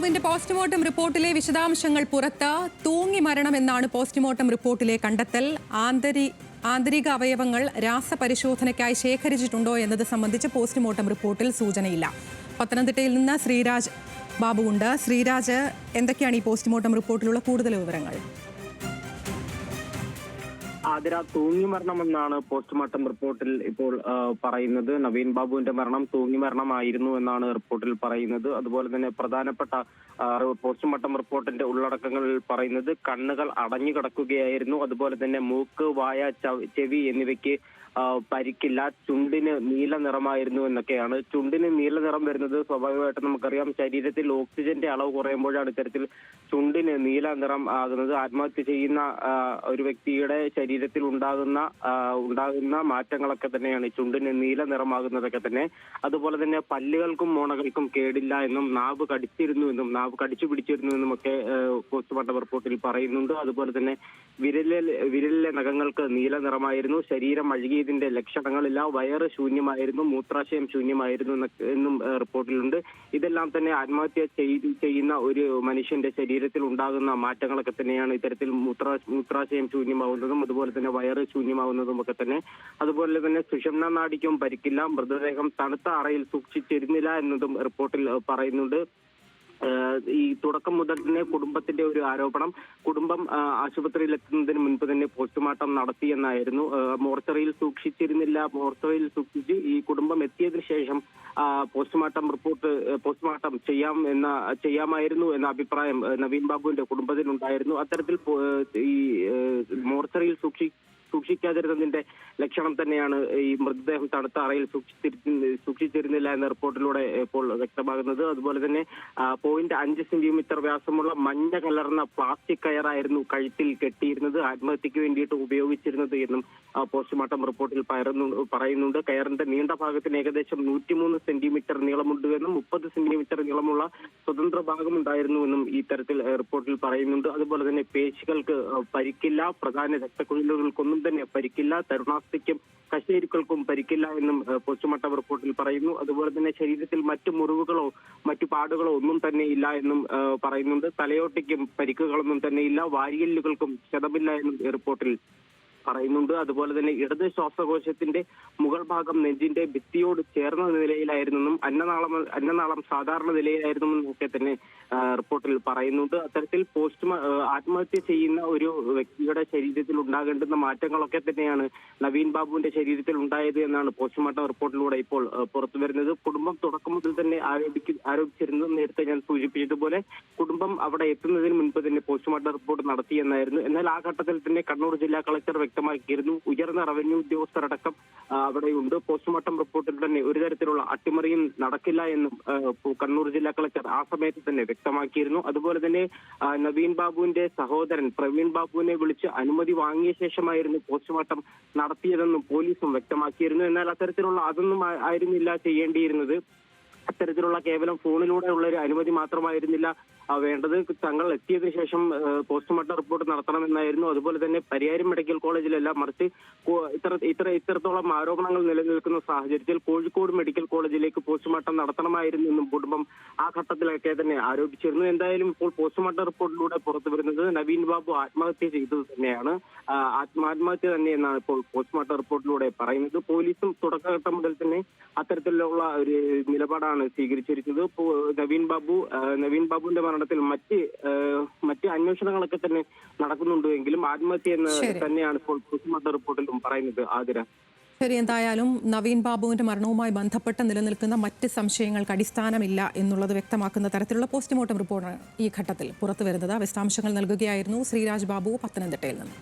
ബാബുവിന്റെ പോസ്റ്റ്മോർട്ടം റിപ്പോർട്ടിലെ വിശദാംശങ്ങൾ പുറത്ത്. തൂങ്ങി മരണമെന്നാണ് പോസ്റ്റ്മോർട്ടം റിപ്പോർട്ടിലെ കണ്ടെത്തൽ. ആന്തരിക അവയവങ്ങൾ രാസപരിശോധനയ്ക്കായി ശേഖരിച്ചിട്ടുണ്ടോ എന്നത് സംബന്ധിച്ച് പോസ്റ്റ്മോർട്ടം റിപ്പോർട്ടിൽ സൂചനയില്ല. പത്തനംതിട്ടയിൽ നിന്ന് ശ്രീരാജ് ബാബുവുണ്ട്. ശ്രീരാജ്, എന്തൊക്കെയാണ് ഈ പോസ്റ്റ്മോർട്ടം റിപ്പോർട്ടിലുള്ള കൂടുതൽ വിവരങ്ങൾ? ആതിര, തൂങ്ങി മരണമെന്നാണ് പോസ്റ്റ്മോർട്ടം റിപ്പോർട്ടിൽ ഇപ്പോൾ പറയുന്നത്. നവീൻ ബാബുവിന്റെ മരണം തൂങ്ങി മരണമായിരുന്നു എന്നാണ് റിപ്പോർട്ടിൽ പറയുന്നത്. അതുപോലെ തന്നെ പ്രധാനപ്പെട്ട പോസ്റ്റ്മോർട്ടം റിപ്പോർട്ടിന്റെ ഉള്ളടക്കങ്ങളിൽ പറയുന്നത് കണ്ണുകൾ അടഞ്ഞു കിടക്കുകയായിരുന്നു. അതുപോലെ തന്നെ മൂക്ക്, വായ, ചെവി എന്നിവയ്ക്ക് പരിക്കില്ല. ചുണ്ടിന് നീല നിറമായിരുന്നു എന്നൊക്കെയാണ്. ചുണ്ടിന് നീല നിറം വരുന്നത് സ്വാഭാവികമായിട്ടും നമുക്കറിയാം, ശരീരത്തിൽ ഓക്സിജന്റെ അളവ് കുറയുമ്പോഴാണ് ഇത്തരത്തിൽ ചുണ്ടിന് നീല നിറം ആകുന്നത്. ആത്മഹത്യ ചെയ്യുന്ന ഒരു വ്യക്തിയുടെ ശരീരത്തിൽ ഉണ്ടാകുന്ന മാറ്റങ്ങളൊക്കെ തന്നെയാണ് ചുണ്ടിന് നീല നിറമാകുന്നതൊക്കെ തന്നെ. അതുപോലെ തന്നെ പല്ലുകൾക്കും മോണകൾക്കും കേടില്ല എന്നും നാവ് കടിച്ചു പിടിച്ചിരുന്നു എന്നും ഒക്കെ പോസ്റ്റ്മോർട്ടം റിപ്പോർട്ടിൽ പറയുന്നുണ്ട്. അതുപോലെ തന്നെ വിരലിലെ നഖങ്ങൾക്ക് നീല നിറമായിരുന്നു. ശരീരം അഴുകിയതിന്റെ ലക്ഷണങ്ങളില്ല. വയറ് ശൂന്യമായിരുന്നു, മൂത്രാശയം ശൂന്യമായിരുന്നു എന്നും റിപ്പോർട്ടിലുണ്ട്. ഇതെല്ലാം തന്നെ ആത്മഹത്യ ചെയ്യുന്ന ഒരു മനുഷ്യന്റെ ശരീരത്തിൽ ഉണ്ടാകുന്ന മാറ്റങ്ങളൊക്കെ തന്നെയാണ് ഇത്തരത്തിൽ മൂത്രാശയം ശൂന്യമാവുന്നതും അതുപോലെ തന്നെ വയറ് ശൂന്യമാവുന്നതും ഒക്കെ തന്നെ. അതുപോലെ തന്നെ സുഷുമ്നാ നാഡിക്കും പരിക്കില്ല. മൃതദേഹം തണുത്ത അറയിൽ സൂക്ഷിച്ചിരുന്നില്ല എന്നതും റിപ്പോർട്ടിൽ പറയുന്നുണ്ട്. ഈ തുടക്കം മുതൽ തന്നെ കുടുംബത്തിന്റെ ഒരു ആരോപണം, കുടുംബം ആശുപത്രിയിൽ എത്തുന്നതിന് മുൻപ് തന്നെ പോസ്റ്റ്മോർട്ടം നടത്തിയെന്നായിരുന്നു. മോർച്ചറിയിൽ സൂക്ഷിച്ച് ഈ കുടുംബം എത്തിയതിനു ശേഷം പോസ്റ്റ്മോർട്ടം ചെയ്യാമായിരുന്നു എന്ന അഭിപ്രായം നവീൻ ബാബുവിന്റെ കുടുംബത്തിനുണ്ടായിരുന്നു. അത്തരത്തിൽ ഈ മോർച്ചറിയിൽ സൂക്ഷിക്കാതിരുന്നതിന്റെ ലക്ഷണം തന്നെയാണ് ഈ മൃതദേഹം തണുത്ത അറയിൽ സൂക്ഷിച്ചിരുന്നില്ല എന്ന റിപ്പോർട്ടിലൂടെ ഇപ്പോൾ വ്യക്തമാകുന്നത്. അതുപോലെ തന്നെ 0.5 സെന്റിമീറ്റർ വ്യാസമുള്ള മഞ്ഞ കലർന്ന പ്ലാസ്റ്റിക് കയറായിരുന്നു കഴുത്തിൽ കെട്ടിയിരുന്നത്, ആത്മഹത്യക്ക് വേണ്ടിയിട്ട് ഉപയോഗിച്ചിരുന്നത് എന്നും പോസ്റ്റ്മോർട്ടം റിപ്പോർട്ടിൽ പറയുന്നുണ്ട്. കയറിന്റെ നീണ്ട ഭാഗത്തിന് ഏകദേശം 103 സെന്റിമീറ്റർ നീളമുണ്ട് എന്നും 30 സെന്റിമീറ്റർ നീളമുള്ള സ്വതന്ത്ര ഭാഗമുണ്ടായിരുന്നുവെന്നും ഈ തരത്തിൽ റിപ്പോർട്ടിൽ പറയുന്നുണ്ട്. അതുപോലെ തന്നെ പേശികൾക്ക് പരിക്കില്ല, പ്രധാന രക്തക്കുഴലുകൾക്കൊന്നും തന്നെ പരിക്കില്ല, തരുണാസ്ഥിക്കും കശേരുക്കൾക്കും പരിക്കില്ല എന്നും പോസ്റ്റ്മോർട്ടം റിപ്പോർട്ടിൽ പറയുന്നു. അതുപോലെ തന്നെ ശരീരത്തിൽ മറ്റു മുറിവുകളോ മറ്റു പാടുകളോ ഒന്നും തന്നെ ഇല്ല എന്നും പറയുന്നുണ്ട്. തലയോട്ടിക്കും പരിക്കുകളൊന്നും തന്നെ ഇല്ല, വാരിയല്ലുകൾക്കും ക്ഷതമില്ല എന്നും റിപ്പോർട്ടിൽ പറയുന്നുണ്ട്. അതുപോലെ തന്നെ ഇടത് ശ്വാസകോശത്തിന്റെ മുകൾ ഭാഗം നെഞ്ചിന്റെ ഭിത്തിയോട് ചേർന്ന നിലയിലായിരുന്നെന്നും അന്നനാളം സാധാരണ നിലയിലായിരുന്നെന്നും ഒക്കെ തന്നെ റിപ്പോർട്ടിൽ പറയുന്നുണ്ട്. അത്തരത്തിൽ ആത്മഹത്യ ചെയ്യുന്ന ഒരു വ്യക്തിയുടെ ശരീരത്തിൽ ഉണ്ടാകേണ്ടുന്ന മാറ്റങ്ങളൊക്കെ തന്നെയാണ് നവീൻ ബാബുവിന്റെ ശരീരത്തിൽ ഉണ്ടായത് എന്നാണ് പോസ്റ്റ്മോർട്ടം റിപ്പോർട്ടിലൂടെ ഇപ്പോൾ പുറത്തു വരുന്നത്. കുടുംബം തുടക്കം മുതൽ തന്നെ ആരോപിച്ചിരുന്നത് നേരത്തെ ഞാൻ സൂചിപ്പിച്ചതുപോലെ കുടുംബം അവിടെ എത്തുന്നതിന് മുൻപ് തന്നെ പോസ്റ്റ്മോർട്ടം റിപ്പോർട്ട് നടത്തിയെന്നായിരുന്നു. എന്നാൽ ആ ഘട്ടത്തിൽ തന്നെ കണ്ണൂർ ജില്ലാ കളക്ടർ വ്യക്തമാക്കിയിരുന്നു, ഉയർന്ന റവന്യൂ ഉദ്യോഗസ്ഥരടക്കം അവിടെയുണ്ട്. പോസ്റ്റ്മോർട്ടം റിപ്പോർട്ടിൽ തന്നെ ഒരു തരത്തിലുള്ള അട്ടിമറിയും നടക്കില്ല എന്നും കണ്ണൂർ ജില്ലാ കളക്ടർ ആ സമയത്ത് തന്നെ വ്യക്തമാക്കിയിരുന്നു. അതുപോലെ തന്നെ നവീൻ ബാബുവിന്റെ സഹോദരൻ പ്രവീൺ ബാബുവിനെ വിളിച്ച് അനുമതി വാങ്ങിയ ശേഷമായിരുന്നു പോസ്റ്റ്മോർട്ടം നടത്തിയതെന്നും പോലീസും വ്യക്തമാക്കിയിരുന്നു. എന്നാൽ അത്തരത്തിലുള്ള അതൊന്നും ആയിരുന്നില്ല ചെയ്യേണ്ടിയിരുന്നത്. അത്തരത്തിലുള്ള കേവലം ഫോണിലൂടെ ഉള്ള ഒരു അനുമതി മാത്രമായിരുന്നില്ല വേണ്ടത്. തങ്ങൾ എത്തിയതിനു ശേഷം പോസ്റ്റ്മോർട്ടം റിപ്പോർട്ട് നടത്തണമെന്നായിരുന്നു. അതുപോലെ തന്നെ പരിയാരം മെഡിക്കൽ കോളേജിലല്ല, മറിച്ച് ഇത്രത്തോളം ആരോപണങ്ങൾ നിലനിൽക്കുന്ന സാഹചര്യത്തിൽ കോഴിക്കോട് മെഡിക്കൽ കോളേജിലേക്ക് പോസ്റ്റ്മോർട്ടം നടത്തണമായിരുന്നു എന്നും കുടുംബം ആ ഘട്ടത്തിലൊക്കെ തന്നെ ആരോപിച്ചിരുന്നു. എന്തായാലും ഇപ്പോൾ പോസ്റ്റ്മോർട്ടം റിപ്പോർട്ടിലൂടെ പുറത്തു വരുന്നത് നവീൻ ബാബു ആത്മഹത്യ ചെയ്തത് തന്നെയാണ്, ആത്മഹത്യ തന്നെയെന്നാണ് ഇപ്പോൾ പോസ്റ്റ്മോർട്ടം റിപ്പോർട്ടിലൂടെ പറയുന്നത്. പോലീസും തുടക്കഘട്ടം മുതൽ തന്നെ അത്തരത്തിലുള്ള ഒരു നിലപാടാണ് സ്വീകരിച്ചിരിക്കുന്നത്. നവീൻ ബാബുവിന്റെ മരണത്തിൽ മറ്റ് അന്വേഷണങ്ങളൊക്കെ തന്നെ നടക്കുന്നുണ്ട് എങ്കിലും ആത്മഹത്യ എന്ന് തന്നെയാണ് ഇപ്പോൾ പോസ്റ്റ്മോർട്ടം റിപ്പോർട്ടിലും പറയുന്നത്. ആതിര, ശരി, എന്തായാലും നവീൻ ബാബുവിന്റെ മരണവുമായി ബന്ധപ്പെട്ട് നിലനിൽക്കുന്ന മറ്റ് സംശയങ്ങൾക്ക് അടിസ്ഥാനമില്ല എന്നുള്ളത് വ്യക്തമാക്കുന്ന തരത്തിലുള്ള പോസ്റ്റ്മോർട്ടം റിപ്പോർട്ടാണ് ഈ ഘട്ടത്തിൽ പുറത്തുവരുന്നത്. വിശദാംശങ്ങൾ നൽകുകയായിരുന്നു ശ്രീരാജ് ബാബു, പത്തനംതിട്ടയിൽ നിന്ന്.